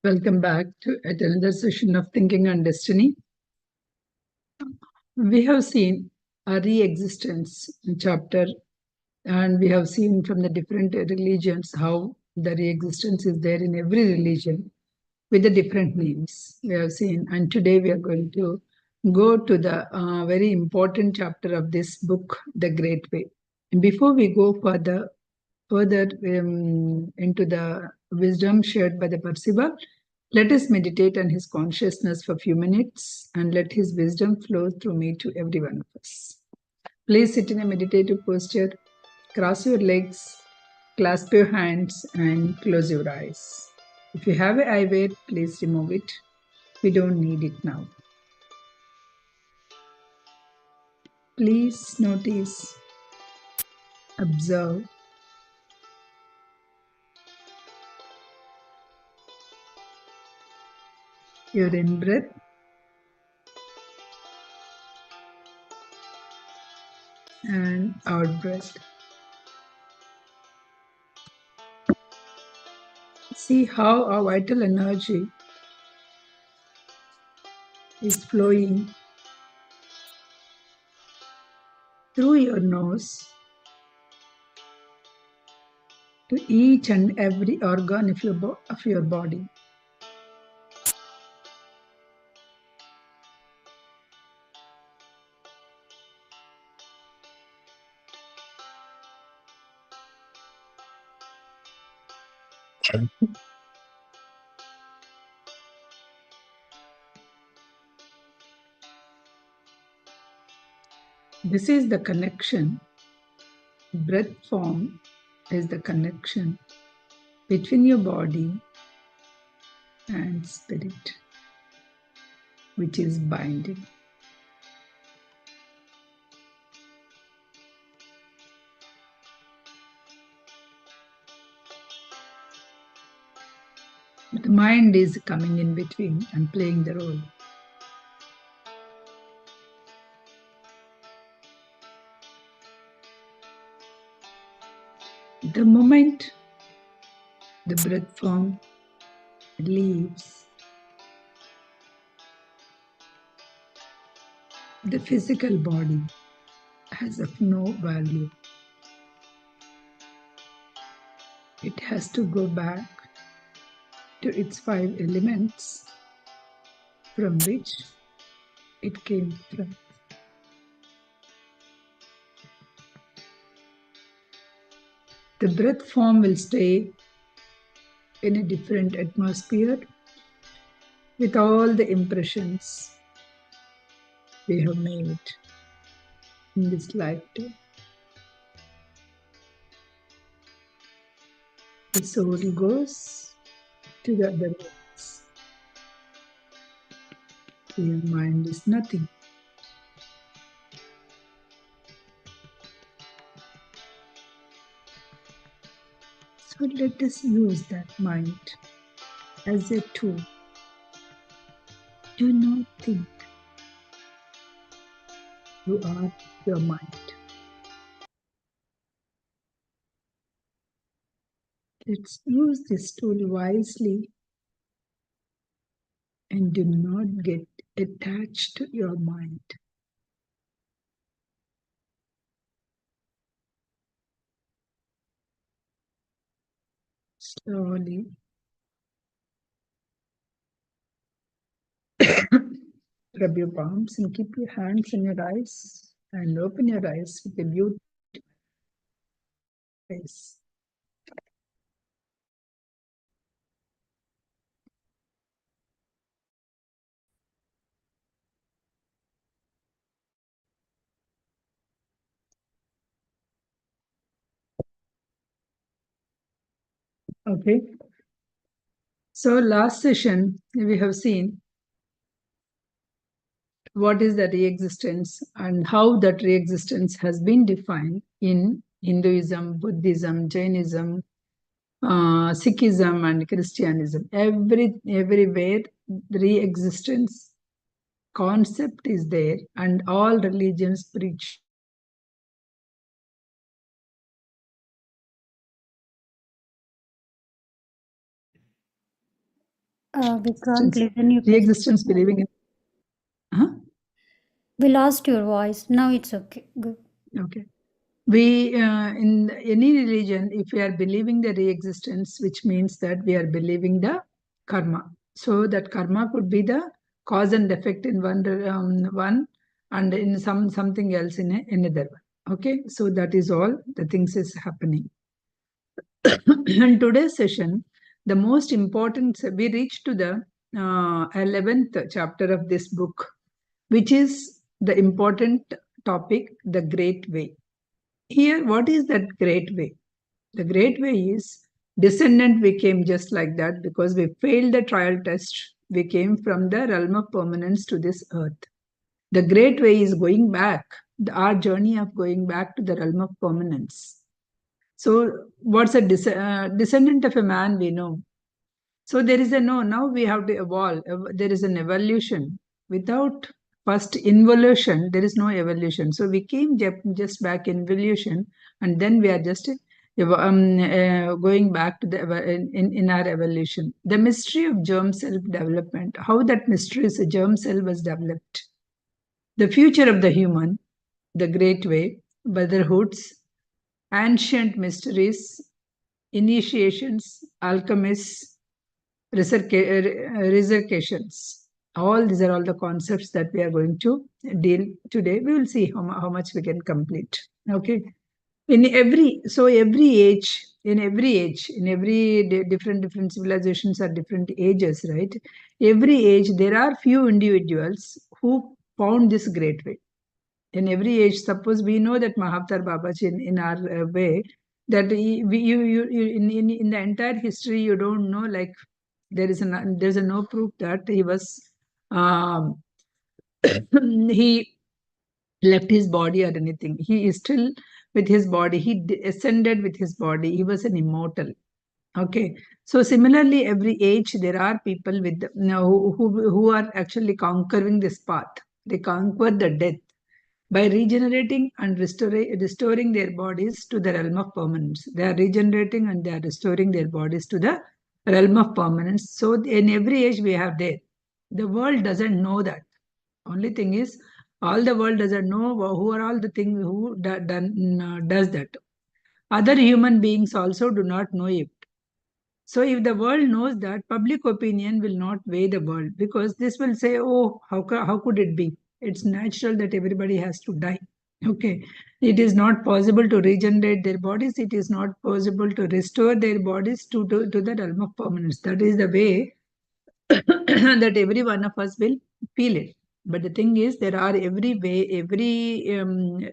Welcome back to another session of Thinking on Destiny. We have seen a re-existence chapter, and we have seen from the different religions how the re-existence is there in every religion with the different names. We have seen, and today we are going to go to the very important chapter of this book, The Great Way. And before we go further into the wisdom shared by the Percival, let us meditate on his consciousness for a few minutes and let his wisdom flow through me to every one of us. Please sit in a meditative posture, cross your legs, clasp your hands and close your eyes. If you have an eyewear, please remove it. We don't need it now. Please notice, observe, your in-breath and out-breath. See how our vital energy is flowing through your nose to each and every organ of your body. This is the connection. Breath form is the connection between your body and spirit, which is binding. The mind is coming in between and playing the role. The moment the breath form leaves, the physical body has of no value. It has to go back to its 5 elements from which it came from. The breath form will stay in a different atmosphere with all the impressions we have made in this lifetime. The soul goes to the other worlds. Your mind is nothing. So let us use that mind as a tool. Do not think. You are your mind. Let's use this tool wisely and do not get attached to your mind. Slowly rub your palms and keep your hands in your eyes and open your eyes with a beautiful face. Okay. So last session we have seen what is the re-existence and how that re-existence has been defined in Hinduism, Buddhism, Jainism, Sikhism and Christianism. Everywhere re-existence concept is there and all religions preach. We can't listen you. Re-existence believing in. Huh? We lost your voice. Now it's okay. Good. Okay. We, in any religion, if we are believing the re-existence, which means that we are believing the karma. So that karma could be the cause and effect in one and in something else in another one. Okay, so that is all the things is happening. In today's session, the most important, we reached to the 11th chapter of this book, which is the important topic, the great way. Here, what is that great way? The great way is descendant we came just like that because we failed the trial test. We came from the realm of permanence to this earth. The great way is going back, our journey of going back to the realm of permanence. So, what's a descendant of a man we know? So, there is a no, now we have to evolve. There is an evolution. Without first involution, there is no evolution. So, we came just back in evolution, and then we are just going back to the in our evolution. The mystery of germ cell development, how that mystery is a germ cell was developed. The future of the human, the great way, brotherhoods, ancient mysteries, initiations, alchemists, resurrections. All these are all the concepts that we are going to deal today. We will see how much we can complete. Okay. In every age, in every different civilizations are different ages, right? Every age, there are few individuals who found this great way in every age. Suppose we know that Mahavtar Babaji in our way, that in the entire history, you don't know, like there's a no proof that he was he left his body or anything. He is still with his body. He ascended with his body. He was an immortal. Okay. So similarly, every age there are people with who are actually conquering this path. They conquer the death by regenerating and restoring their bodies to the realm of permanence. They are regenerating and they are restoring their bodies to the realm of permanence. So in every age we have death. The world doesn't know that. Only thing is, all the world doesn't know who are all the things who does that. Other human beings also do not know it. So if the world knows that, public opinion will not weigh the world because this will say, oh, how could it be? It's natural that everybody has to die. Okay. It is not possible to regenerate their bodies. It is not possible to restore their bodies to the realm of permanence. That is the way that every one of us will feel it. But the thing is, there are every way, in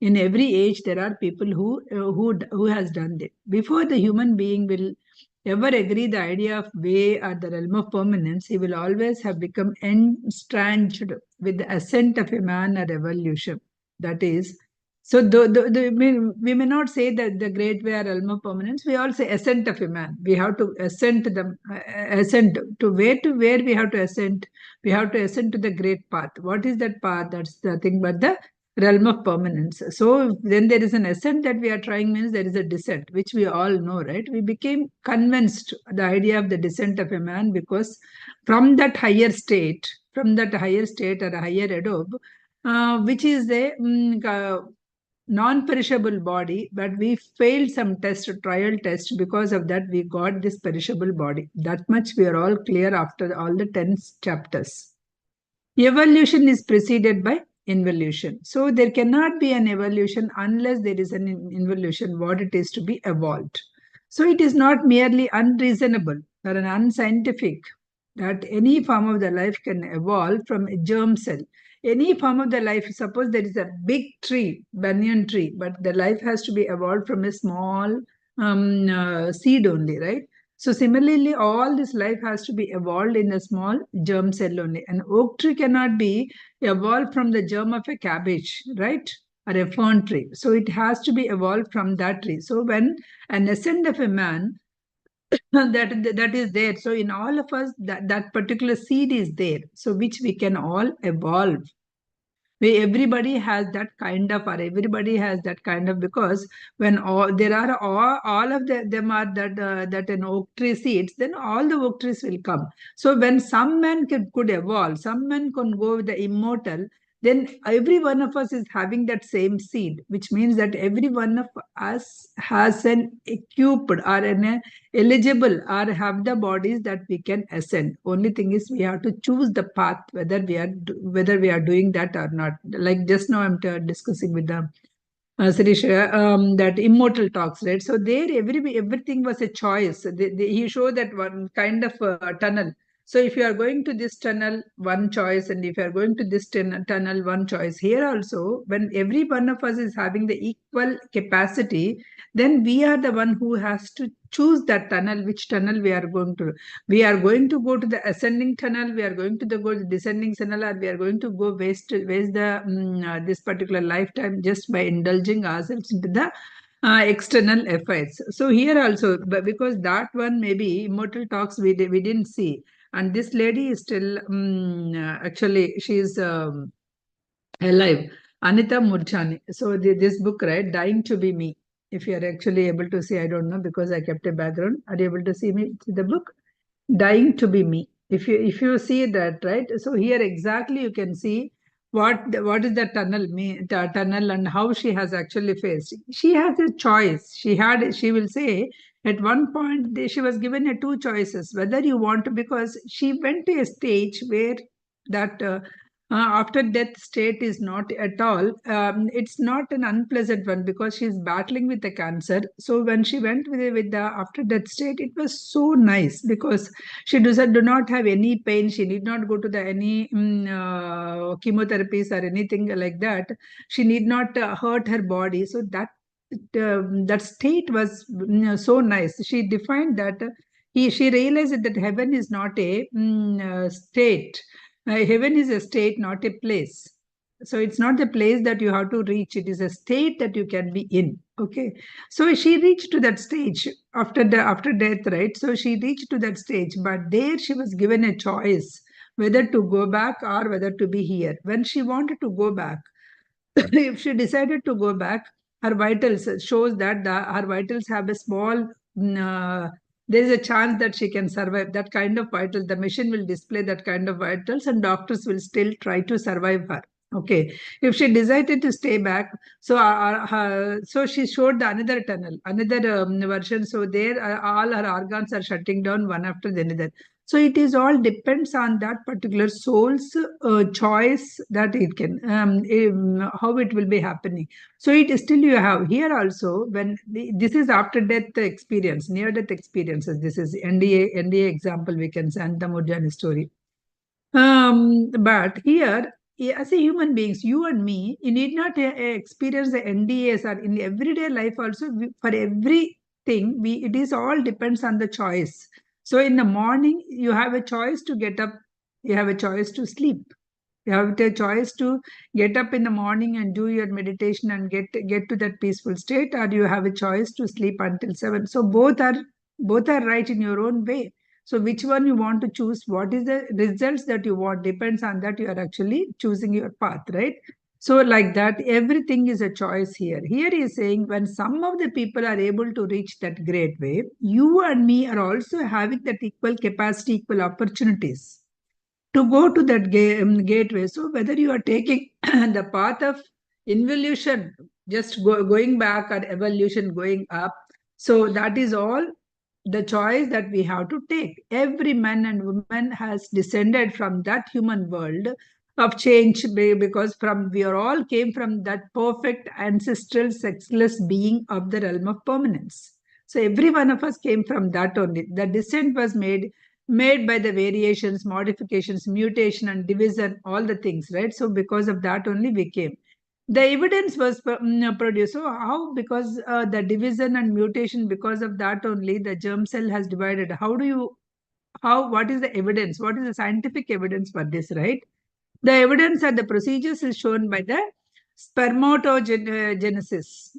every age, there are people who has done it. Before the human being will ever agree the idea of way or the realm of permanence, he will always have become entrenched with the ascent of a man or evolution. That is, so we may not say that the great way or realm of permanence. We all say ascent of a man. We have to ascend to the ascend to where we have to ascend. We have to ascend to the great path. What is that path? That's the thing. But the realm of permanence. So then there is an ascent that we are trying means there is a descent, which we all know, right? We became convinced the idea of the descent of a man because from that higher state or a higher adobe, which is a non-perishable body, but we failed some trial test. Because of that, we got this perishable body. That much we are all clear after all the 10 chapters. Evolution is preceded by involution. So there cannot be an evolution unless there is an involution, what it is to be evolved. So it is not merely unreasonable or an unscientific that any form of the life can evolve from a germ cell. Any form of the life, suppose there is a big tree, banyan tree, but the life has to be evolved from a small seed only, right? So similarly, all this life has to be evolved in a small germ cell only. An oak tree cannot be evolved from the germ of a cabbage, right? Or a fern tree. So it has to be evolved from that tree. So when an ascent of a man that is there. So in all of us, that particular seed is there. So which we can all evolve. Everybody has that kind of, or everybody has that kind of, because when all of them are that an oak tree seeds, then all the oak trees will come. So when some man could evolve, some man can go with the immortal, then every one of us is having that same seed, which means that every one of us has an equipped or an eligible or have the bodies that we can ascend. Only thing is we have to choose the path, whether we are doing that or not. Like just now I'm discussing with the Sirisha, that immortal talks, right? So there, everything was a choice. He showed that one kind of tunnel. So if you are going to this tunnel, one choice, and if you are going to this tunnel, one choice. Here also, when every one of us is having the equal capacity, then we are the one who has to choose that tunnel, which tunnel we are going to. We are going to go to the ascending tunnel, we are going to go to the descending tunnel, or we are going to go waste the this particular lifetime just by indulging ourselves into the external affairs. So here also, but because that one maybe immortal talks we didn't see, and this lady is still actually she is alive, Anita Murchani. So this book, right, Dying to Be Me. If you are actually able to see, I don't know because I kept a background. Are you able to see the book? Dying to Be Me. If you see that, right, so here exactly you can see what is the tunnel, and how she has actually faced. She has a choice. She will say at one point she was given a two choices, whether you want to, because she went to a stage where that after death state is not at all, it's not an unpleasant one, because she's battling with the cancer. So when she went with the after death state, it was so nice, because she do not have any pain. She need not go to the any chemotherapies or anything like that. She need not hurt her body. So that state was so nice. She defined that she realized that heaven is not a state. Heaven is a state, not a place. So it's not the place that you have to reach. It is a state that you can be in. Okay. So she reached to that stage after death, right? So she reached to that stage, but there she was given a choice whether to go back or whether to be here. When she wanted to go back, if she decided to go back, her vitals shows that her vitals have a small. There is a chance that she can survive that kind of vitals. The machine will display that kind of vitals, and doctors will still try to survive her. Okay, if she decided to stay back, so she showed the another tunnel, another version. So there, all her organs are shutting down one after the another. So it is all depends on that particular soul's choice, that it can how it will be happening. So it is still you have here also, when this is after death experience, near death experiences. This is NDA example we can send the Murjani story. But here, as a human beings, you and me, you need not experience the NDAs, or in everyday life also. For everything, it is all depends on the choice. So in the morning, you have a choice to get up. You have a choice to sleep. You have the choice to get up in the morning and do your meditation and get to that peaceful state, or you have a choice to sleep until 7. So both are right in your own way. So which one you want to choose, what is the results that you want, depends on that you are actually choosing your path, right? So like that, everything is a choice here. Here he is saying when some of the people are able to reach that great way, you and me are also having that equal capacity, equal opportunities to go to that gateway. So whether you are taking the path of involution, just going back, or evolution going up, so that is all the choice that we have to take. Every man and woman has descended from that human world of change, because from we are all came from that perfect ancestral sexless being of the realm of permanence. So every one of us came from that only. The descent was made by the variations, modifications, mutation, and division, all the things, right? So because of that only we came. The evidence was produced. So how? Because the division and mutation, because of that only the germ cell has divided. What is the evidence? What is the scientific evidence for this, right? The evidence and the procedures is shown by the spermatogenesis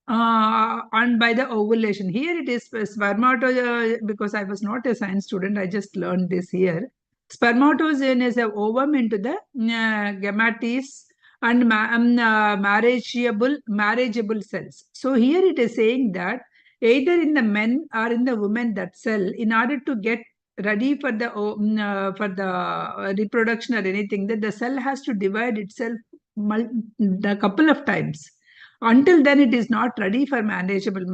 and by the ovulation. Here it is because I was not a science student, I just learned this here. Spermatogen is a ovum into the gametes, and marriageable cells. So here it is saying that either in the men or in the women that cell, in order to get ready for the reproduction or anything, that the cell has to divide itself a couple of times. Until then, it is not ready for marriageable.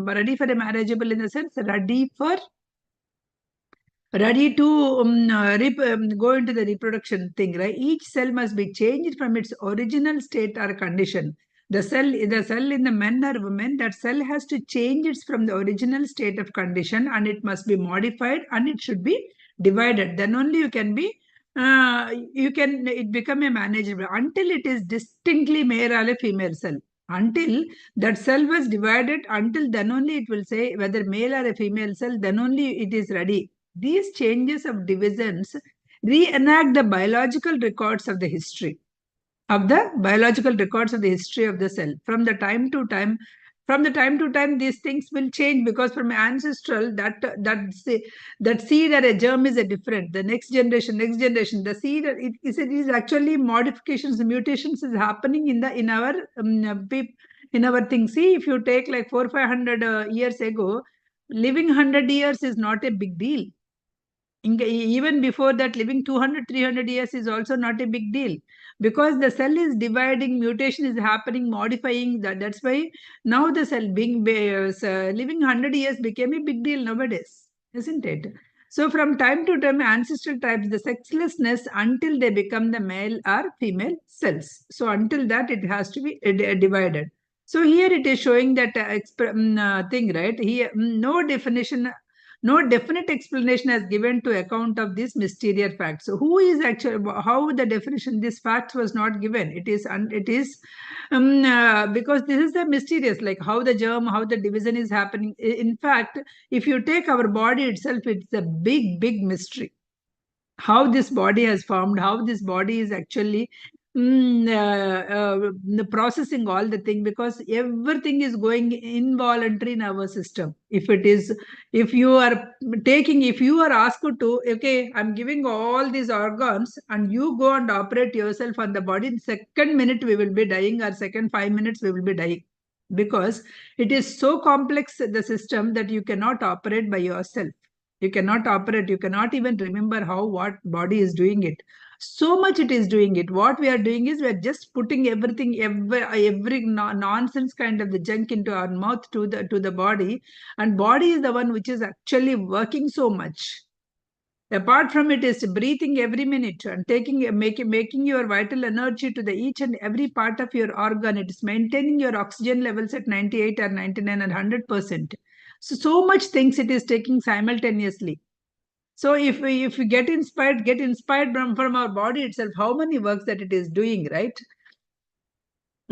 Ready for a marriageable in the sense ready to go into the reproduction thing, right? Each cell must be changed from its original state or condition. The cell in the men or women, that cell has to change its from the original state of condition, and it must be modified, and it should be divided. Then only it become a manageable. Until it is distinctly male or a female cell. Until that cell was divided, until then only it will say whether male or a female cell, then only it is ready. These changes of divisions reenact the biological records of the history of the cell. From the time to time, these things will change, because from ancestral, that seed or a germ is a different. The next generation, the seed, it is actually modifications, mutations is happening in our thing. See, if you take like 400-500 years ago, living 100 years is not a big deal. Even before that, living 200-300 years is also not a big deal, because the cell is dividing, mutation is happening, modifying. That's why now the cell living 100 years became a big deal nowadays, isn't it? So from time to time, ancestral types, the sexlessness until they become the male or female cells. So until that, it has to be divided. So here it is showing that thing, right? Here, no definite explanation has given to account of this mysterious fact. So who is actually, how the definition, this fact was not given. It is because this is the mysterious, like how the germ, how the division is happening. In fact, if you take our body itself, it's a big mystery. How this body has formed, how this body is actually processing all the thing, because everything is going involuntary in our system. If you are asked to, okay, I'm giving all these organs and you go and operate yourself on the body, in second minute we will be dying, or second 5 minutes we will be dying, because it is so complex, the system, that you cannot operate by yourself. You cannot operate, you cannot even remember what body is doing it. So much it is doing it. What we are doing is we are just putting everything, every nonsense kind of the junk into our mouth to the body, and body is the one which is actually working so much. Apart from it is breathing every minute and making your vital energy to the each and every part of your organ. It is maintaining your oxygen levels at 98 or 99 or 100%. So much things it is taking simultaneously. So if we get inspired from our body itself, how many works that it is doing, right?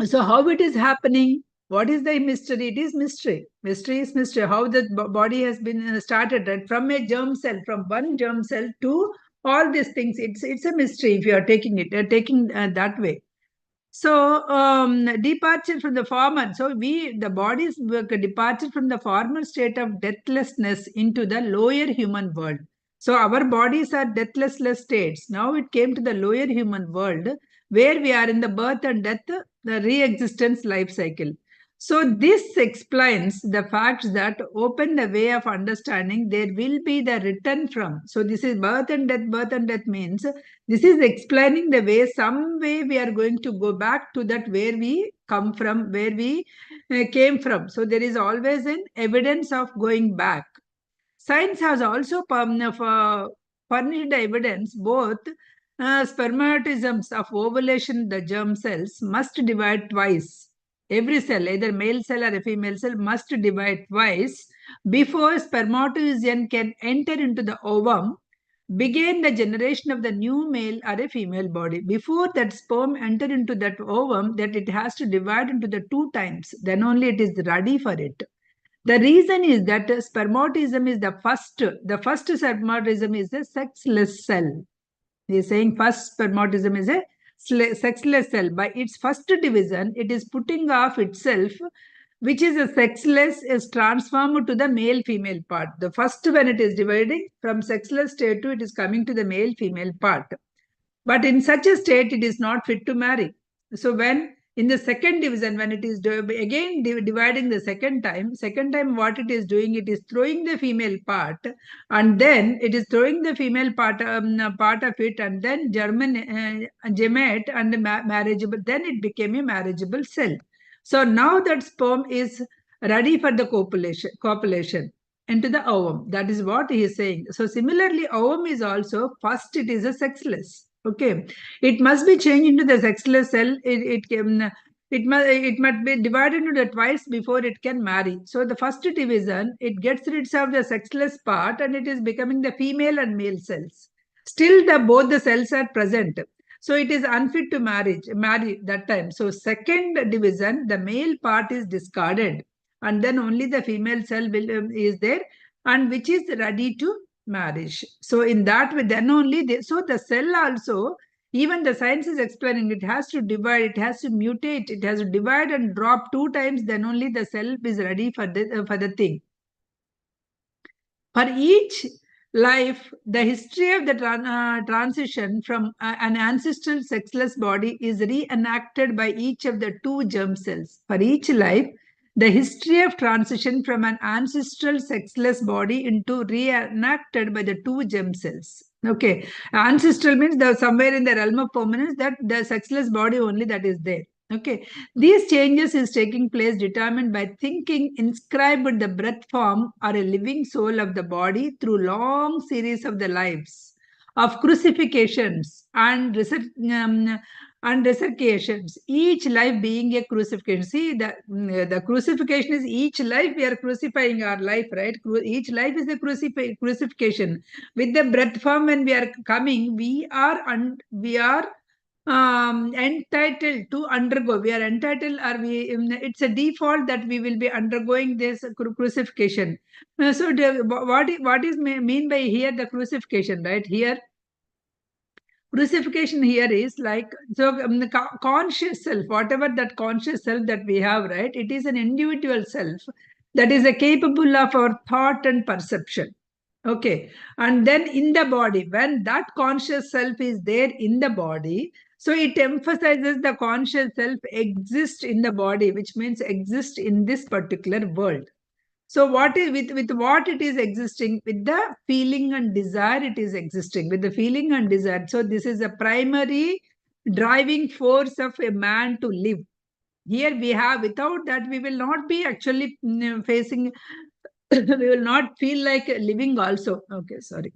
So how it is happening? What is the mystery? It is mystery. Mystery is mystery. How the body has been started, right? From a germ cell, from one germ cell to all these things. It's a mystery if you are taking it, that way. So departure from the former. So the body's departure from the former state of deathlessness into the lower human world. So our bodies are deathless states. Now it came to the lower human world, where we are in the birth and death, the re-existence life cycle. So this explains the facts that open the way of understanding there will be the return from. So this is birth and death. Birth and death means this is explaining the way, some way we are going to go back to that where we come from, where we came from. So there is always an evidence of going back. Science has also furnished evidence. Both spermatisms of ovulation, the germ cells, must divide twice. Every cell, either male cell or a female cell, must divide twice before spermatozoon can enter into the ovum, begin the generation of the new male or a female body. Before that sperm enter into that ovum, that it has to divide into the 2 times. Then only it is ready for it. The reason is that spermatism is the first spermatism is a sexless cell. He is saying first spermatism is a sexless cell. By its first division, it is putting off itself, which is a sexless, is transformed to the male-female part. The first, when it is dividing from sexless state to, it is coming to the male-female part. But in such a state, it is not fit to marry. So when in the second division, when it is again dividing the second time what it is doing, it is throwing the female part, and then it is throwing the female part of it, and then gemate and marriageable, then it became a marriageable cell. So now that sperm is ready for the copulation into the ovum. That is what he is saying. So similarly, ovum is also, first it is a sexless. Okay, it must be changed into the sexless cell. It must be divided into the twice before it can marry. So the first division, it gets rid of the sexless part and it is becoming the female and male cells. Still, both the cells are present. So it is unfit to marry that time. So second division, the male part is discarded, and then only the female cell is there, and which is ready to marriage. So in that way, then only so the cell also, even the science is explaining, it has to divide, it has to mutate, it has to divide and drop 2 times, then only the cell is ready for the thing. For each life, the history of the transition from an ancestral sexless body is reenacted by each of the 2 germ cells. For each life, the history of transition from an ancestral sexless body into reenacted by the 2 germ cells. Okay, ancestral means somewhere in the realm of permanence, that the sexless body only that is there. Okay, these changes is taking place determined by thinking inscribed the breath form or a living soul of the body through long series of the lives of crucifixions and resurrections, each life being a crucifixion. See, the crucifixion is each life we are crucifying our life, right? Each life is a crucifixion. With the breath form, when we are coming, we are entitled to undergo. We are entitled, or it's a default that we will be undergoing this crucifixion. So what is mean by here the crucifixion, right? Here crucifixion here is like, so the conscious self, whatever that conscious self that we have, right? It is an individual self that is capable of our thought and perception. Okay, and then in the body, when that conscious self is there in the body, so it emphasizes the conscious self exists in the body, which means exist in this particular world. So what is with what it is existing? With the feeling and desire, it is existing with the feeling and desire. So this is a primary driving force of a man to live. Here we have, without that we will not be actually facing, we will not feel like living also. Okay, sorry.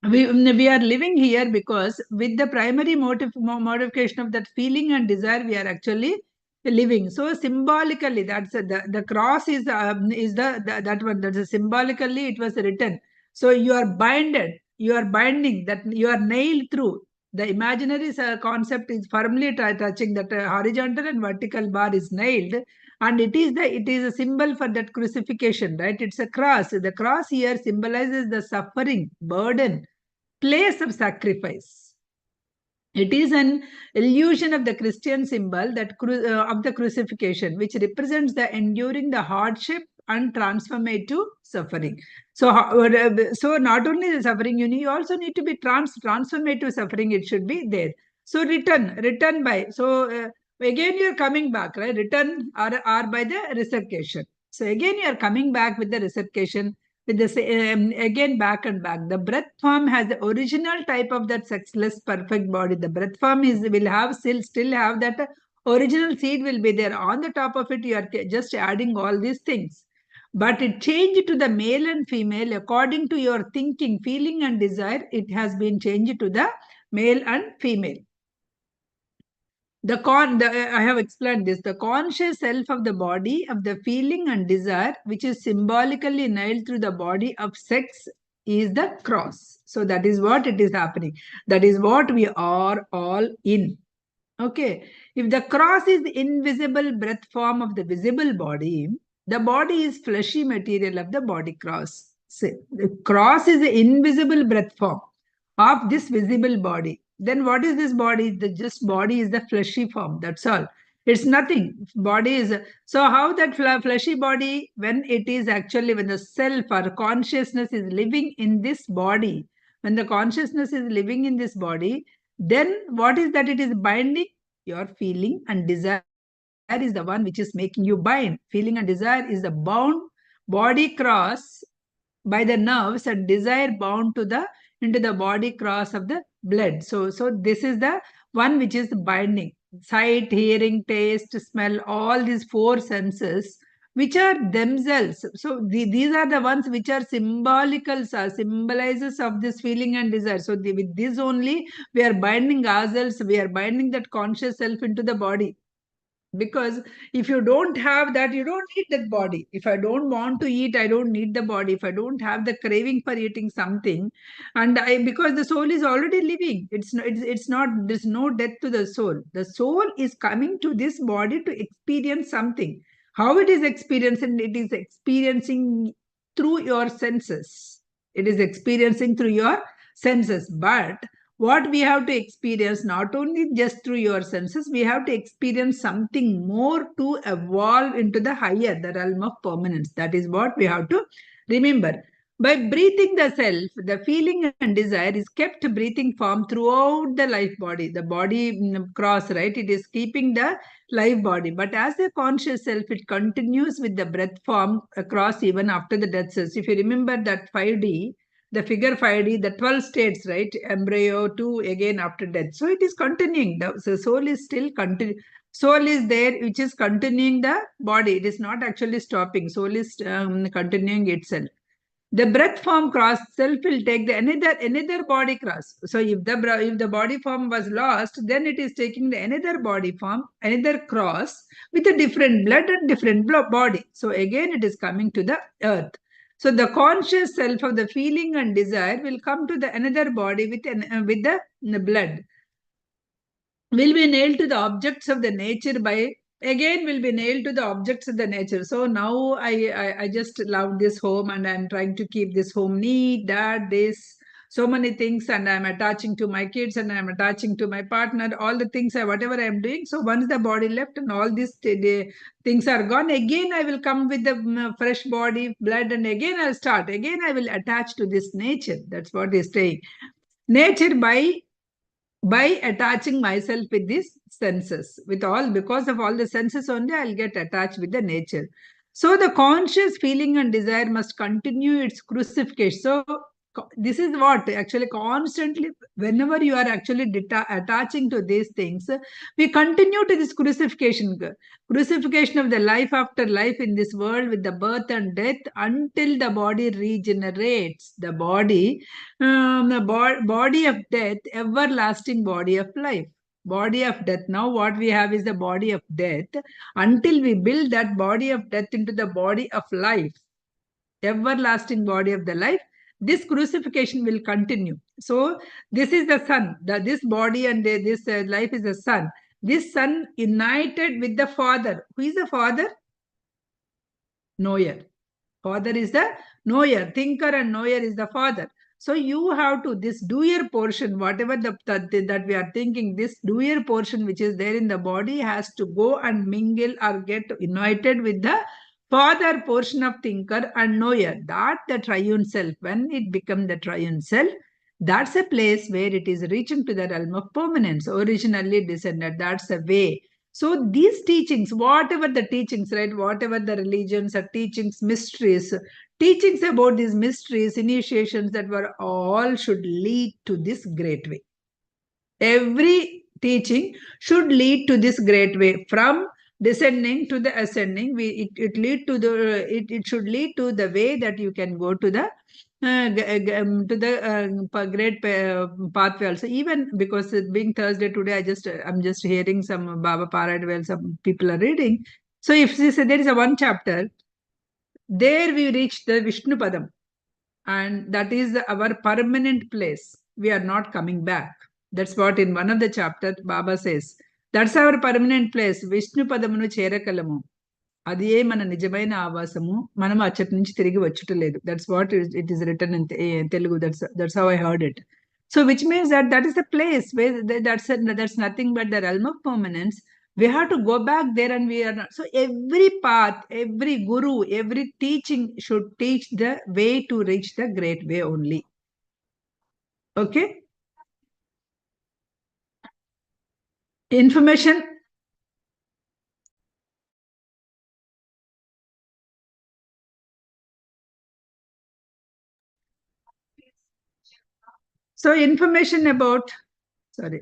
We are living here because with the primary modification of that feeling and desire, we are actually living. So symbolically, that's the cross is that one. That's symbolically it was written. So you are binding, that you are nailed through. The imaginary concept is firmly touching that horizontal and vertical bar is nailed, and it is a symbol for that crucifixion, right? It's a cross. The cross here symbolizes the suffering, burden, place of sacrifice. It is an illusion of the Christian symbol that of the crucifixion, which represents the enduring the hardship and transformative suffering. So, so not only the suffering, you also need to be transformative suffering. It should be there. So return by. So again, you are coming back, right? Return or by the resurrection. So again, you are coming back with the resurrection, with the again back and back. The breath form has the original type of that sexless perfect body. The breath form will have still have that original seed will be there. On the top of it, you are just adding all these things. But it changed to the male and female according to your thinking, feeling, and desire. It has been changed to the male and female. I have explained this. The conscious self of the body, of the feeling and desire, which is symbolically nailed through the body of sex, is the cross. So that is what it is happening. That is what we are all in. Okay. If the cross is the invisible breath form of the visible body, the body is fleshy material of the body cross. So the cross is the invisible breath form of this visible body. Then what is this body? The just body is the fleshy form. That's all. It's nothing. Body is so how that fleshy body, when it is actually when the self or consciousness is living in this body, when the consciousness is living in this body, then what is that it is binding? Your feeling and desire is the one which is making you bind. Feeling and desire is the bound body cross by the nerves, and desire bound to the into the body cross of the blood. So this is the one which is binding. Sight, hearing, taste, smell, all these four senses which are themselves. So these are the ones which are symbolical, symbolizes of this feeling and desire. So with this only we are binding ourselves, we are binding that conscious self into the body. Because if you don't have that, you don't need that body. If I don't want to eat, I don't need the body. If I don't have the craving for eating something, and I, because the soul is already living, it's not, there's no death to the soul. The soul is coming to this body to experience something. How it is experiencing? It is experiencing through your senses. It is experiencing through your senses. But what we have to experience, not only just through your senses, we have to experience something more to evolve into the higher, the realm of permanence. That is what we have to remember. By breathing the self, the feeling and desire is kept breathing form throughout the life body. The body cross, right? It is keeping the life body. But as the conscious self, it continues with the breath form across even after the death cells. If you remember that 5D, the figure 5D, the 12 states, right? Embryo to again after death. So it is continuing. The soul is still continuing. Soul is there, which is continuing the body. It is not actually stopping. Soul is continuing itself. The breath form cross self will take the another body cross. So if the body form was lost, then it is taking the another body form, another cross with a different blood and different body. So again it is coming to the earth. So the conscious self of the feeling and desire will come to the another body with the blood. Will be nailed to the objects of the nature by, again will be nailed to the objects of the nature. So now I just love this home, and I'm trying to keep this home neat, that this so many things, and I'm attaching to my kids, and I'm attaching to my partner, all the things, whatever I'm doing. So once the body left and all these things are gone, again I will come with the fresh body, blood, and again I'll start. Again I will attach to this nature. That's what he's saying. Nature by attaching myself with these senses, with all, because of all the senses only I'll get attached with the nature. So the conscious feeling and desire must continue its crucifixion. So this is what actually constantly, whenever you are actually attaching to these things, we continue to this crucifixion of the life after life in this world, with the birth and death, until the body regenerates. The body, body of death, everlasting body of life. Body of death. Now what we have is the body of death, until we build that body of death into the body of life, everlasting body of the life. This crucifixion will continue. So this is the sun. This body and this life is the sun. This sun united with the Father. Who is the Father? Knower. Father is the knower. Thinker and knower is the Father. So you have to, this doer portion, whatever that we are thinking, this doer portion which is there in the body has to go and mingle or get united with the Father portion of thinker and knower. That the triune self, when it becomes the triune self, that's a place where it is reaching to the realm of permanence, originally descended. That's the way. So these teachings, whatever the teachings, right, whatever the religions or teachings, mysteries, teachings about these mysteries, initiations, that were all should lead to this great way. Every teaching should lead to this great way, from descending to the ascending. It should lead to the way that you can go to the great pathway also. Even because it being Thursday today, I'm just hearing some Baba Parad, well, some people are reading. So if there is a one chapter, there we reach the Vishnu Padam, and that is our permanent place. We are not coming back. That's what in one of the chapters Baba says. That's our permanent place. Vishnu Padamunu Cherakalamu. అదే మన నిజమైన ఆవాసము. మనం అచ్చటి నుంచి తిరిగి వచ్చుటలేదు. That's what it is written in Telugu. That's how I heard it. So which means that is the place where that's nothing but the realm of permanence. We have to go back there, and we are not. So every path, every guru, every teaching should teach the way to reach the great way only. Okay. Information. So information about, sorry,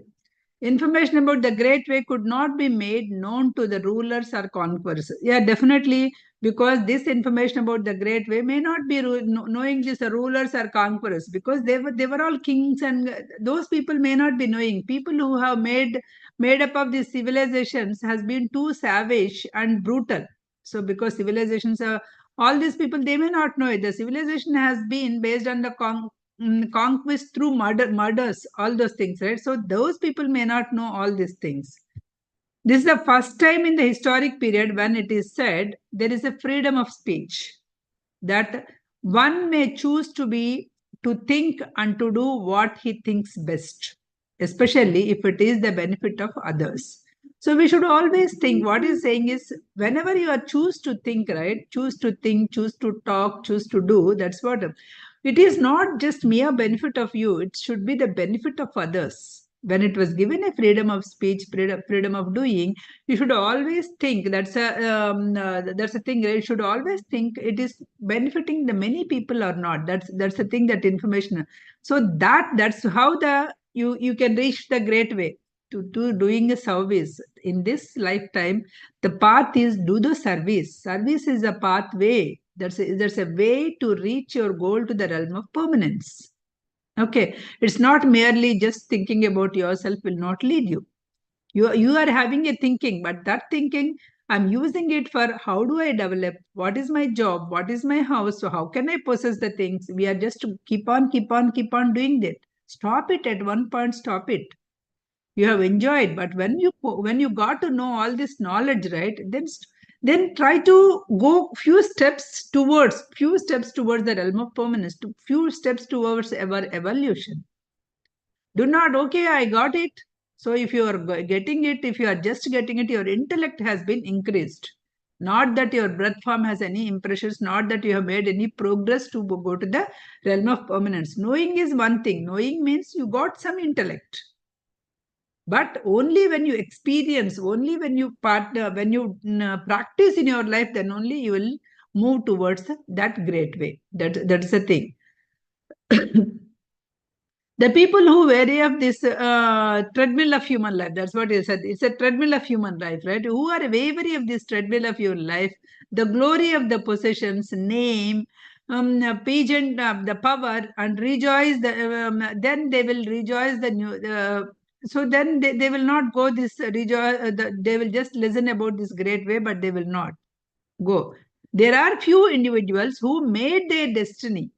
information about the Great Way could not be made known to the rulers or conquerors. Yeah, definitely, because this information about the Great Way may not be knowing this rulers or conquerors, because they were all kings, and those people may not be knowing. People who have made up of these civilizations has been too savage and brutal. So because civilizations are, all these people, they may not know it. The civilization has been based on the conquest through murders, all those things, right? So those people may not know all these things. This is the first time in the historic period when it is said there is a freedom of speech, that one may choose to think and to do what he thinks best, especially if it is the benefit of others. So we should always think. What he's saying is, whenever you are choose to think, right? Choose to think, choose to talk, choose to do. That's what it is. Not just mere benefit of you. It should be the benefit of others. When it was given a freedom of speech, freedom of doing, you should always think. That's a thing. You should always think it is benefiting the many people or not. That's the thing. That information. So that's how you can reach the great way to doing a service in this lifetime. The path is do the service. Service is a pathway. There's a way to reach your goal to the realm of permanence. Okay, it's not merely just thinking about yourself will not lead you. You are having a thinking, but that thinking, I'm using it for how do I develop? What is my job? What is my house? So how can I possess the things? We are just to keep on doing that. Stop it at one point. Stop it. You have enjoyed, but when you got to know all this knowledge, right? Then try to go few steps towards the realm of permanence, few steps towards our evolution. Do not, okay, I got it. So if you are getting it, if you are just getting it, your intellect has been increased. Not that your breath form has any impressions, not that you have made any progress to go to the realm of permanence. Knowing is one thing. Knowing means you got some intellect. But only when you experience, only when you practice in your life, then only you will move towards that great way. That's the thing. The people who vary of this treadmill of human life, that's what he said. It's a treadmill of human life, right? Who are wary of this treadmill of your life, the glory of the possessions, name, pageant of the power, and rejoice. Then they will rejoice the new. So then they will not go this rejoice. They will just listen about this great way, but they will not go. There are few individuals who made their destiny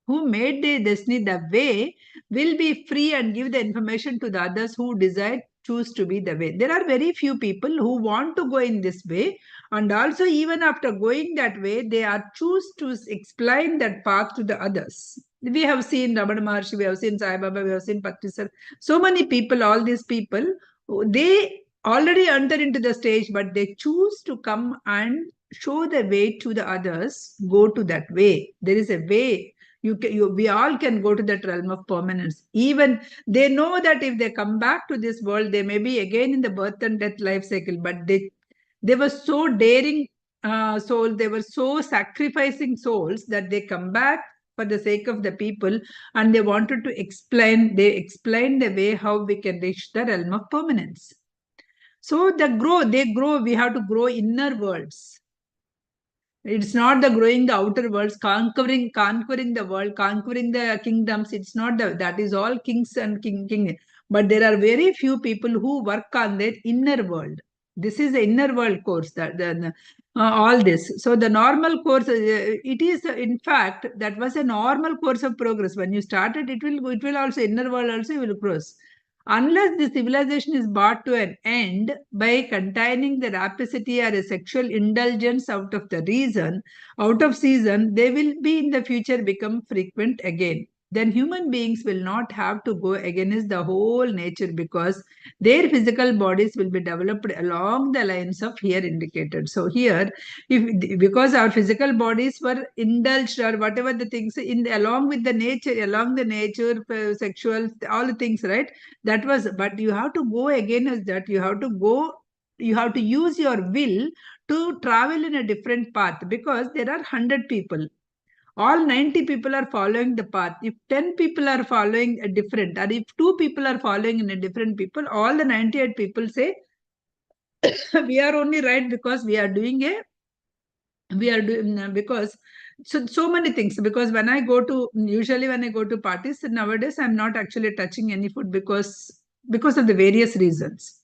the way will be free and give the information to the others who desire choose to be the way. There are very few people who want to go in this way, and also even after going that way they are choose to explain that path to the others. We have seen Ramana Maharshi, we have seen Sai Baba, we have seen Pattisar. So many people, all these people, they already enter into the stage, but they choose to come and show the way to the others. Go to that way. There is a way. We all can go to that realm of permanence. Even they know that if they come back to this world, they may be again in the birth and death life cycle. But they were so daring souls. They were so sacrificing souls that they come back for the sake of the people, and they wanted to explain. They explained the way how we can reach the realm of permanence. So they grow. We have to grow inner worlds. It's not the growing the outer worlds, conquering the world, conquering the kingdoms. It's not that is all kings and king. But there are very few people who work on their inner world. This is the inner world course. All this. So the normal course, it is in fact that was a normal course of progress. When you started, it will also inner world also will cross. Unless the civilization is brought to an end by containing the rapacity or a sexual indulgence out of season, they will be in the future become frequent again. then human beings will not have to go against the whole nature, because their physical bodies will be developed along the lines of here indicated. So here, if because our physical bodies were indulged or whatever the things in along with the nature, sexual, all the things, right? That was, but you have to go again as that. You have to use your will to travel in a different path, because there are 100 people, all 90 people are following the path. If 10 people are following a different, or if 2 people are following in a different people, all the 98 people say we are only right because we are doing, because so many things. Because usually when I go to parties nowadays, I'm not actually touching any food, because of the various reasons.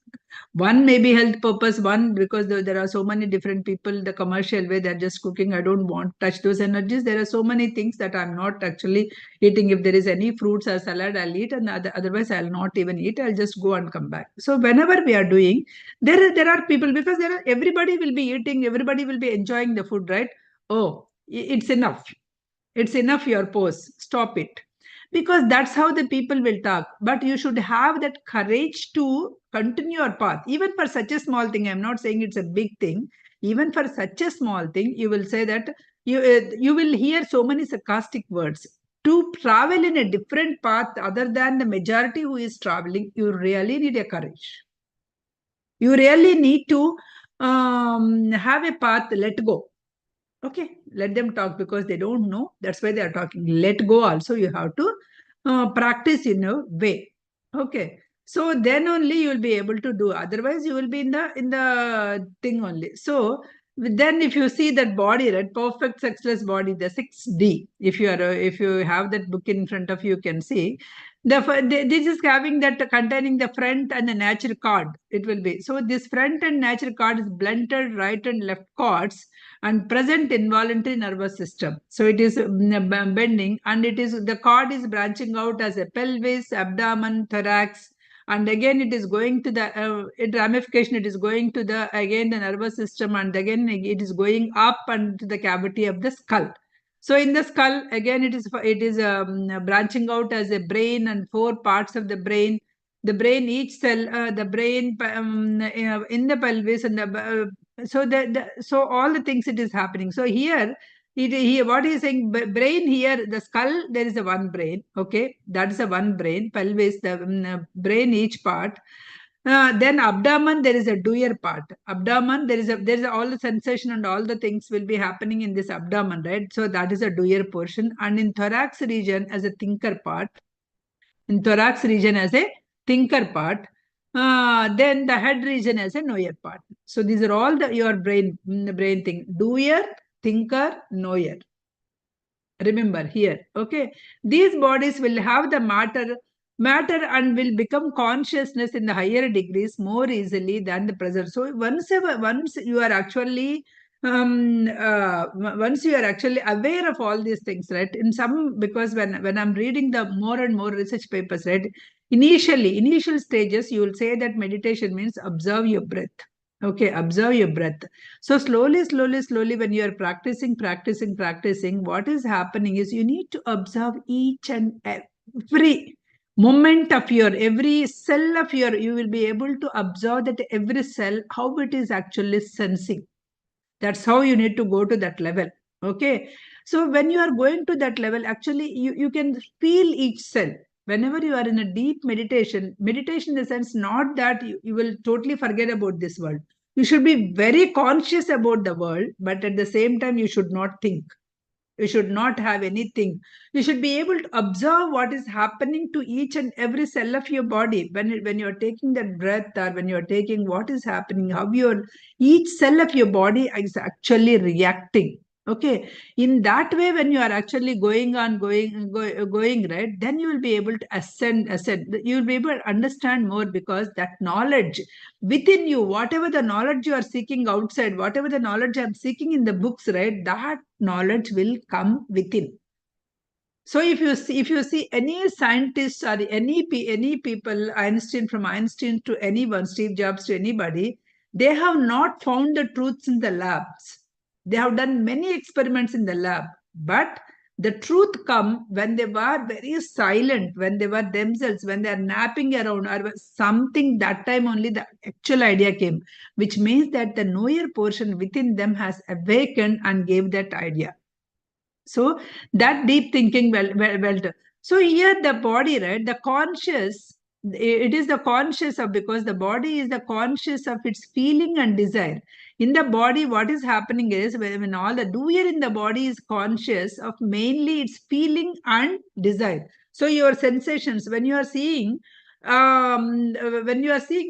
One may be health purpose, one because there are so many different people, the commercial way they're just cooking. I don't want to touch those energies. There are so many things that I'm not actually eating. If there is any fruits or salad, I'll eat, and otherwise I'll not even eat. I'll just go and come back. So whenever we are doing, there are people, because everybody will be eating, everybody will be enjoying the food, right? Oh, it's enough. It's enough, your pose. Stop it. Because that's how the people will talk. But you should have that courage to continue your path. Even for such a small thing, I'm not saying it's a big thing. Even for such a small thing, you will say that you will hear so many sarcastic words. To travel in a different path other than the majority who is traveling, you really need a courage. You really need to have a path, let go. Okay, let them talk, because they don't know. That's why they are talking. Let go also. You have to practice in a way. Okay. So then only you will be able to do. Otherwise, you will be in the thing only. So then, if you see that body, right, perfect sexless body, the 6D. If you have that book in front of you, you can see this is having that containing the front and the nature card. It will be so. This front and nature card is blunted right and left chords and present involuntary nervous system. So it is bending, and the cord is branching out as a pelvis, abdomen, thorax, and again it is going to the ramification. It is going to the again the nervous system, and again it is going up and to the cavity of the skull. So in the skull, again it is branching out as a brain and 4 parts of the brain. The brain, each cell, the brain in the pelvis, and so all the things it is happening. So here what he is saying, brain here, the skull, there is a one brain. Okay, that is a one brain. Pelvis, the brain, each part. Then abdomen, there is a doer part. Abdomen, there is all the sensation and all the things will be happening in this abdomen, right? So that is a doer portion. And in thorax region as a thinker part. In thorax region as a thinker part. Then the head region as a knower part. So these are all your brain thing. Doer, thinker, knower. Remember here, okay? These bodies will have the matter and will become consciousness in the higher degrees more easily than the present. So once you are actually once you are actually aware of all these things, right? Because when I'm reading the more and more research papers, right? Initial stages, you will say that meditation means observe your breath. Okay, observe your breath. So slowly, when you are practicing, what is happening is you need to observe each and every moment of every cell of you will be able to observe that every cell, how it is actually sensing. That's how you need to go to that level. Okay. So when you are going to that level, actually, you can feel each cell. Whenever you are in a deep meditation in the sense, not that you will totally forget about this world. You should be very conscious about the world, but at the same time, you should not think. You should not have anything. You should be able to observe what is happening to each and every cell of your body. When you are taking that breath, or when you are taking what is happening, how each cell of your body is actually reacting. Okay. In that way, when you are actually going, right, then you will be able to ascend. You will be able to understand more, because that knowledge within you, whatever the knowledge you are seeking outside, whatever the knowledge I'm seeking in the books, right, that knowledge will come within. So if you see any scientists or any people, from Einstein to anyone, Steve Jobs to anybody, they have not found the truths in the labs. They have done many experiments in the lab, but The truth come when they were very silent, when they were themselves, when they are napping around or something. That time only the actual idea came, which means that the knower portion within them has awakened and gave that idea. So that deep thinking well. So here the body, right? The conscious, it is the conscious of, because the body is the conscious of its feeling and desire. In the body, what is happening is when all the doer in the body is conscious of mainly its feeling and desire. So your sensations, when you are seeing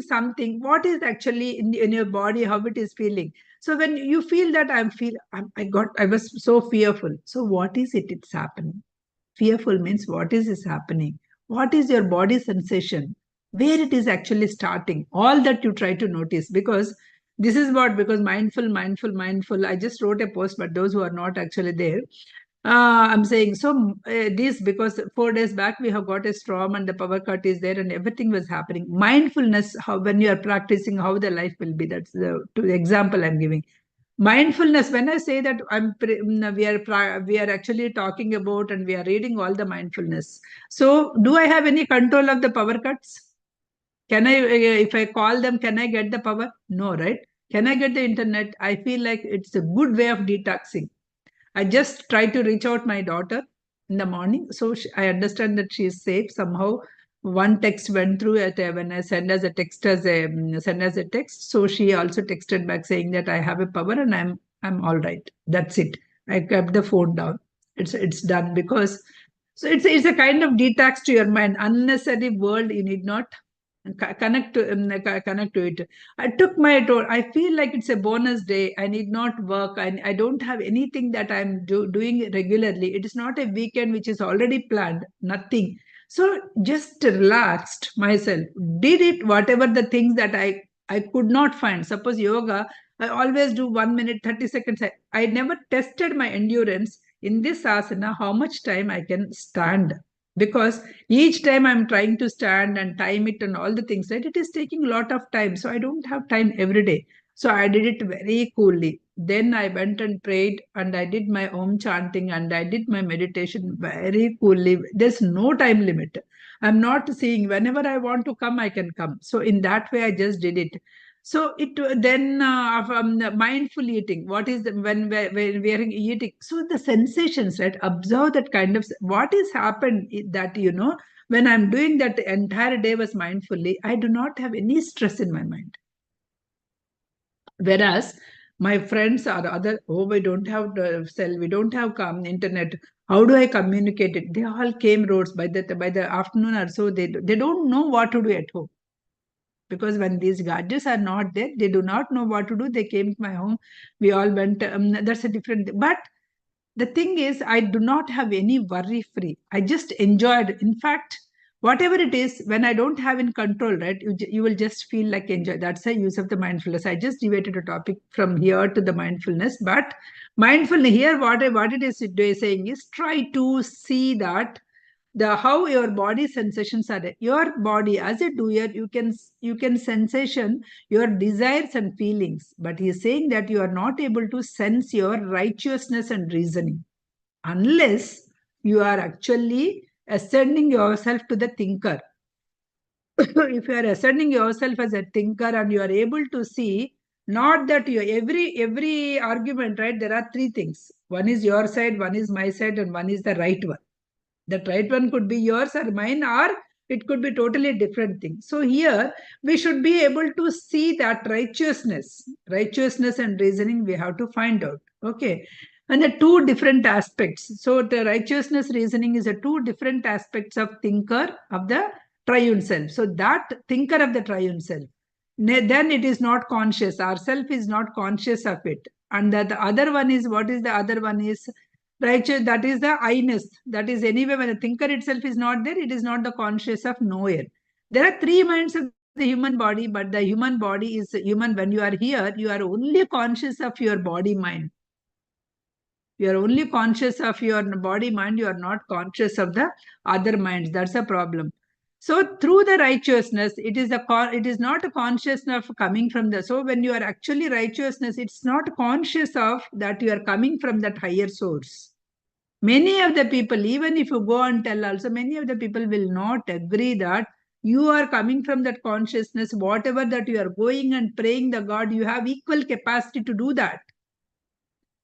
something, what is actually in your body, how it is feeling. So when you feel that I was so fearful. So what is it? It's happening. Fearful means what is happening? What is your body sensation? Where it is actually starting? All that you try to notice, because this is what, because mindful. I just wrote a post, but those who are not actually there, I'm saying, so this, because 4 days back we have got a storm and the power cut is there and everything was happening. Mindfulness, how when you are practicing, how the life will be. That's the example I'm giving. Mindfulness. When I say that we are actually talking about and we are reading all the mindfulness. So, do I have any control of the power cuts? Can I, if I call them, can I get the power? No, right? Can I get the internet? I feel like it's a good way of detoxing. I just try to reach out my daughter in the morning. So I understand that she is safe. Somehow one text went through when I send as a text send as a text. So she also texted back saying that I have a power and I'm all right. That's it. I kept the phone down. It's done, because so it's a kind of detox to your mind. Unnecessary world you need not connect to it. I took my tour. I feel like it's a bonus day. I need not work. I don't have anything that I'm doing regularly. It is not a weekend which is already planned. Nothing. So just relaxed myself. Did it whatever the things that I could not find. Suppose yoga, I always do 1 minute 30 seconds. I never tested my endurance in this asana. How much time I can stand, because each time I'm trying to stand and time it and all the things, right? It is taking a lot of time. So I don't have time every day. So I did it very coolly. Then I went and prayed and I did my Om chanting and I did my meditation very coolly. There's no time limit. I'm not seeing whenever I want to come, I can come. So in that way, I just did it. So it then mindful eating. What is the, when we are eating? So the sensations, right? Observe that kind of what is happened that when I'm doing that the entire day was mindfully. I do not have any stress in my mind. Whereas my friends or other, oh, we don't have the cell, we don't have internet. How do I communicate it? They all came roads by the afternoon or so. They don't know what to do at home, because when these gadgets are not there, they do not know what to do. They came to my home, we all went, that's a different, but the thing is, I do not have any worry free. I just enjoyed. In fact, whatever it is, when I don't have in control, right, you will just feel like enjoy. That's the use of the mindfulness. I just deviated a topic from here to the mindfulness, but mindfulness here, what it is saying is, try to see that the how your body sensations are there. Your body as a doer, you can sensation your desires and feelings, but he is saying that you are not able to sense your righteousness and reasoning unless you are actually ascending yourself to the thinker. If you are ascending yourself as a thinker and you are able to see, not that you every argument, right, there are three things. One is your side, one is my side, and one is the right one. That right one could be yours or mine, or it could be totally different thing. So here we should be able to see that righteousness and reasoning we have to find out. Okay. And the two different aspects. So the righteousness reasoning is a two different aspects of thinker of the triune self. So that thinker of the triune self, then it is not conscious. Ourself is not conscious of it. And the other one is, what is the other one is? Righteous, that is the I-ness. That is anyway, when the thinker itself is not there, it is not the conscious of knower. There are three minds of the human body, but the human body is human. When you are here, you are only conscious of your body mind. You are only conscious of your body mind. You are not conscious of the other minds. That's a problem. So through the righteousness, it is not a consciousness of coming from the. So when you are actually righteousness, it's not conscious of that you are coming from that higher source. Many of the people, even if you go and tell also, many of the people will not agree that you are coming from that consciousness. Whatever that you are going and praying the God, you have equal capacity to do that.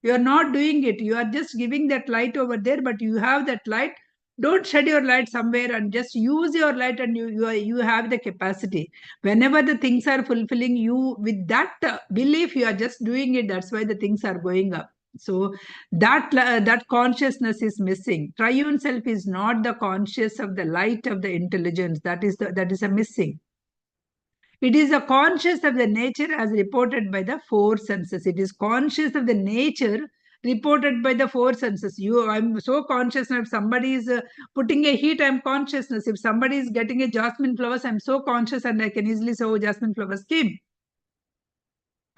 You are not doing it. You are just giving that light over there, but you have that light. Don't shed your light somewhere and just use your light, and you have the capacity. Whenever the things are fulfilling you with that belief, you are just doing it. That's why the things are going up. So that consciousness is missing. Triune self is not the conscious of the light of the intelligence. That is a missing. It is a conscious of the nature as reported by the four senses. It is conscious of the nature reported by the four senses. I'm so conscious now. If somebody is putting a heat, I'm consciousness. If somebody is getting a jasmine flowers, I'm so conscious and I can easily say, oh, jasmine flowers came.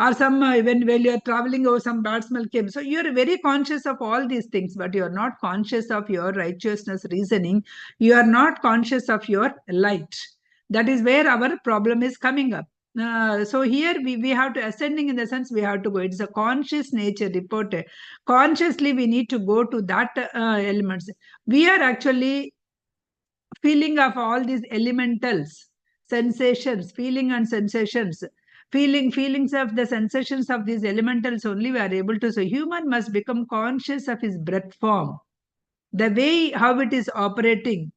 Or some when you're traveling, or some bad smell came. So you're very conscious of all these things, but you're not conscious of your righteousness reasoning. You are not conscious of your light. That is where our problem is coming up. So here we have to ascending, in the sense we have to go. It's a conscious nature reported. Consciously we need to go to that elements. We are actually feeling of all these elementals, sensations, feeling and sensations. Feelings of the sensations of these elementals only we are able to. So human must become conscious of his breath form, the way how it is operating.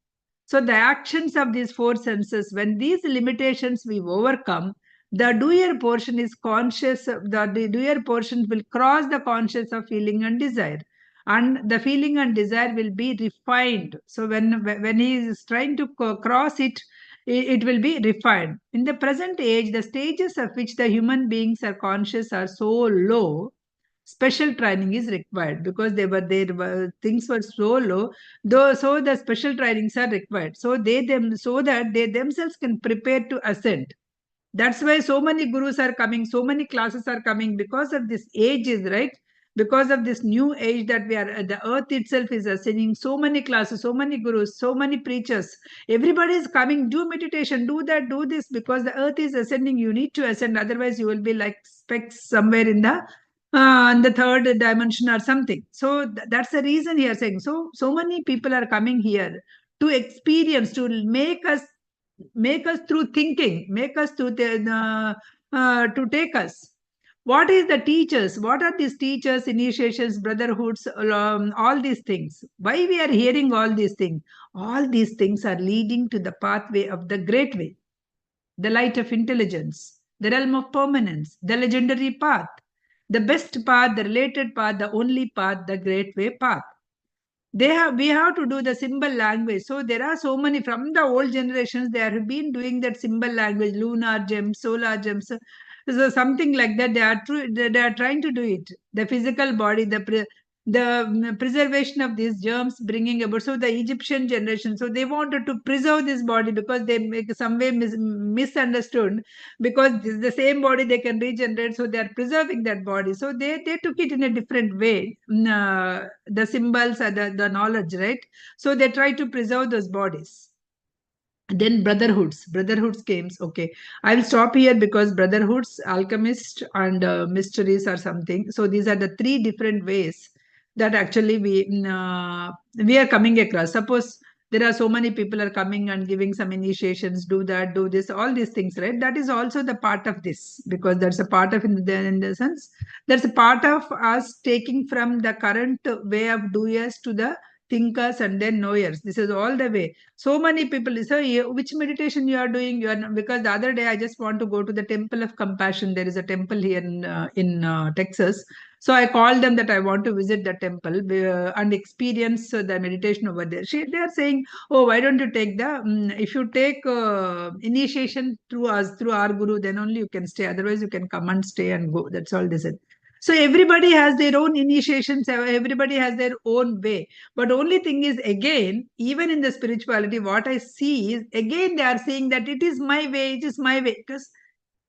So the actions of these four senses, when these limitations we overcome, the doer portion is conscious. The doer portion will cross the conscious of feeling and desire, and the feeling and desire will be refined. So when he is trying to cross it, it will be refined. In the present age, the stages of which the human beings are conscious are so low. Special training is required, because things were so low, though. So the special trainings are required, so that they themselves can prepare to ascend. That's why so many gurus are coming, so many classes are coming, because of this age is right. Because of this new age that we are, the earth itself is ascending. So many classes, so many gurus, so many preachers. Everybody is coming. Do meditation, do that, do this, because the earth is ascending. You need to ascend, otherwise you will be like specks somewhere in the third dimension or something. So that's the reason he is saying. So many people are coming here to experience, to make us through thinking, make us to take us. What is the teachers? What are these teachers, initiations, brotherhoods, all these things? Why we are hearing all these things? All these things are leading to the pathway of the great way, the light of intelligence, the realm of permanence, the legendary path, the best path, the related path, the only path, the great way path. We have to do the symbol language. So there are so many from the old generations, they have been doing that symbol language, lunar gems, solar gems. So something like that, they are trying to do it. The physical body, the preservation of these germs bringing about. So the Egyptian generation, so they wanted to preserve this body, because they make some way misunderstood, because this is the same body they can regenerate, so they are preserving that body. So they took it in a different way. The symbols are the knowledge, right? So they try to preserve those bodies. Then brotherhoods came. Okay, I will stop here, because brotherhoods, alchemist, and mysteries are something. So these are the three different ways that actually we are coming across. Suppose there are so many people are coming and giving some initiations, do that, do this, all these things, right? That is also the part of this, because that's a part of, in the sense, that's a part of us taking from the current way of doers to the thinkers and then knowers. This is all the way. So many people say, which meditation you are doing? You are not, because the other day I just want to go to the Temple of Compassion. There is a temple here in Texas. So I called them that I want to visit the temple and experience the meditation over there. They are saying, oh, why don't you take if you take initiation through us, through our guru, then only you can stay. Otherwise you can come and stay and go. That's all they said. So everybody has their own initiations. Everybody has their own way. But only thing is, again, even in the spirituality, what I see is, again, they are saying that it is my way, it is my way. Because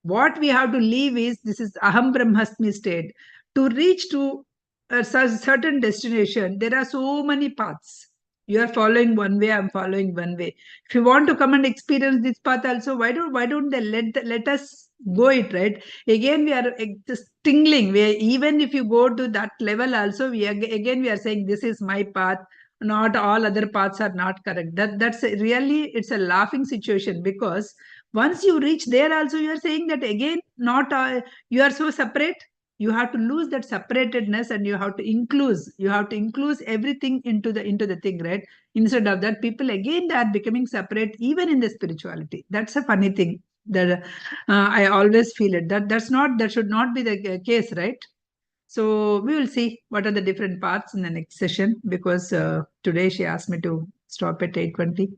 what we have to leave is, this is Aham Brahmasmi state. To reach to a certain destination, there are so many paths. You are following one way, I'm following one way. If you want to come and experience this path also, why don't they let us go it, right? Again, we are just tingling. Even if you go to that level also, again we are saying this is my path. Not all other paths are not correct. That's really, it's a laughing situation, because once you reach there also, you are saying that again, not you are so separate. You have to lose that separatedness, and you have to include everything into the thing, right? Instead of that, people again, they are becoming separate even in the spirituality. That's a funny thing that I always feel it. That should not be the case, right? So we will see what are the different parts in the next session, because today she asked me to stop at 8:20.